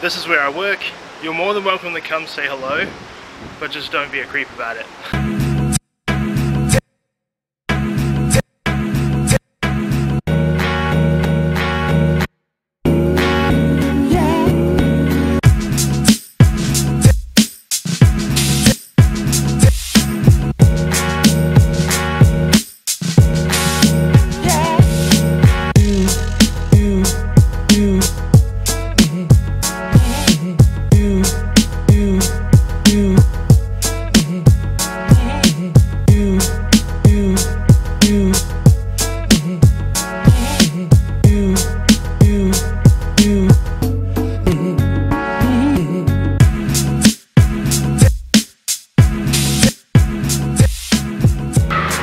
This is where I work. You're more than welcome to come say hello, but just don't be a creep about it.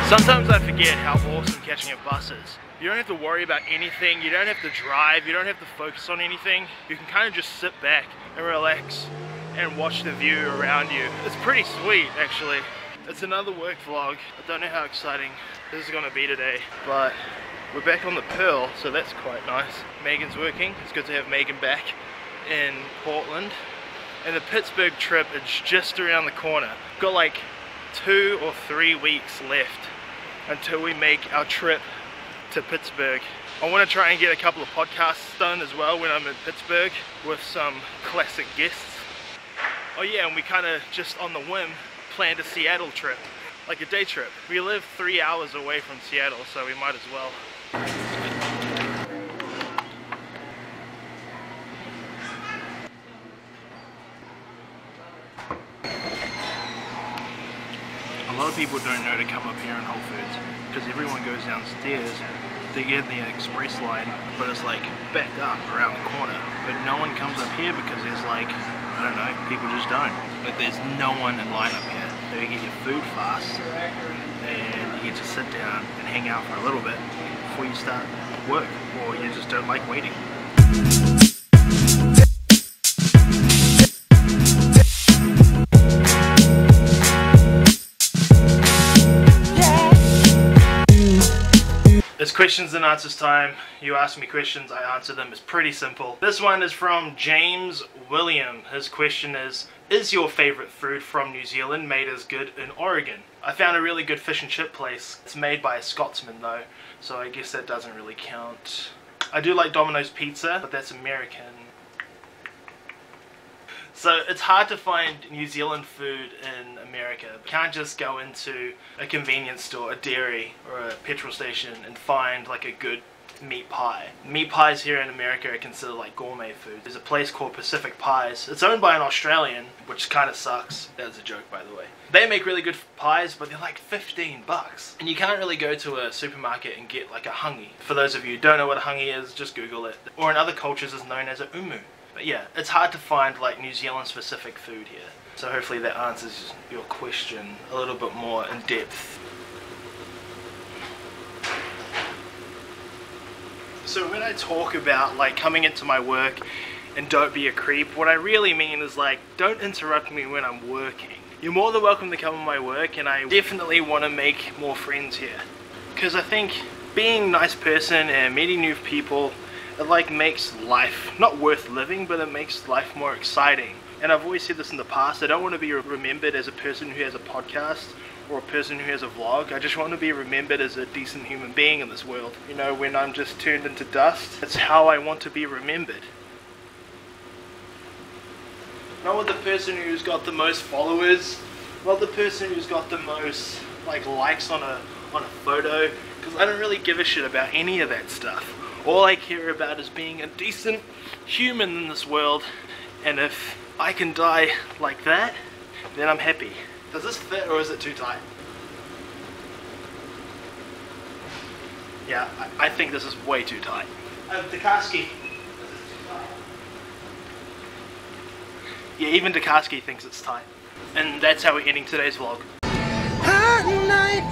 Sometimes I forget how awesome catching a bus is. You don't have to worry about anything, you don't have to drive, you don't have to focus on anything. You can kind of just sit back and relax and watch the view around you. It's pretty sweet actually. It's another work vlog. I don't know how exciting this is going to be today, but we're back on the Pearl, so that's quite nice. Megan's working. It's good to have Megan back in Portland. And the Pittsburgh trip is just around the corner. Got like 2 or 3 weeks left until we make our trip to Pittsburgh. I want to try and get a couple of podcasts done as well when I'm in Pittsburgh with some classic guests. Oh yeah, and we kind of just on the whim planned a Seattle trip, like a day trip. We live 3 hours away from Seattle, so we might as well. A lot of people don't know to come up here in Whole Foods because everyone goes downstairs to get the express line, but it's like backed up around the corner. But no one comes up here because there's like, I don't know, people just don't. But there's no one in line up here. So you get your food fast and you get to sit down and hang out for a little bit before you start work, or you just don't like waiting. It's questions and answers time. You ask me questions, I answer them. It's pretty simple. This one is from James William. His question is your favourite food from New Zealand made as good in Oregon? I found a really good fish and chip place. It's made by a Scotsman though, so I guess that doesn't really count. I do like Domino's pizza, but that's American. So it's hard to find New Zealand food in America. You can't just go into a convenience store, a dairy, or a petrol station and find like a good meat pie. Meat pies here in America are considered like gourmet food. There's a place called Pacific Pies. It's owned by an Australian, which kind of sucks. That was a joke, by the way. They make really good pies, but they're like 15 bucks. And you can't really go to a supermarket and get like a hangi. For those of you who don't know what a hangi is, just Google it. Or in other cultures it's known as a umu. But yeah, it's hard to find like New Zealand specific food here. So hopefully that answers your question a little bit more in depth. So when I talk about like coming into my work and don't be a creep, what I really mean is like, don't interrupt me when I'm working. You're more than welcome to come on my work, and I definitely want to make more friends here. Because I think being a nice person and meeting new people, it like makes life not worth living, but it makes life more exciting. And I've always said this in the past, I don't want to be remembered as a person who has a podcast or a person who has a vlog. I just want to be remembered as a decent human being in this world. You know, when I'm just turned into dust, that's how I want to be remembered. Not with the person who's got the most followers, not the person who's got the most like likes on a photo, because I don't really give a shit about any of that stuff. All I care about is being a decent human in this world, and if I can die like that, then I'm happy. Does this fit or is it too tight? Yeah, I think this is way too tight. Dakaski. Yeah, even Dakaski thinks it's tight. And that's how we're ending today's vlog. Every night.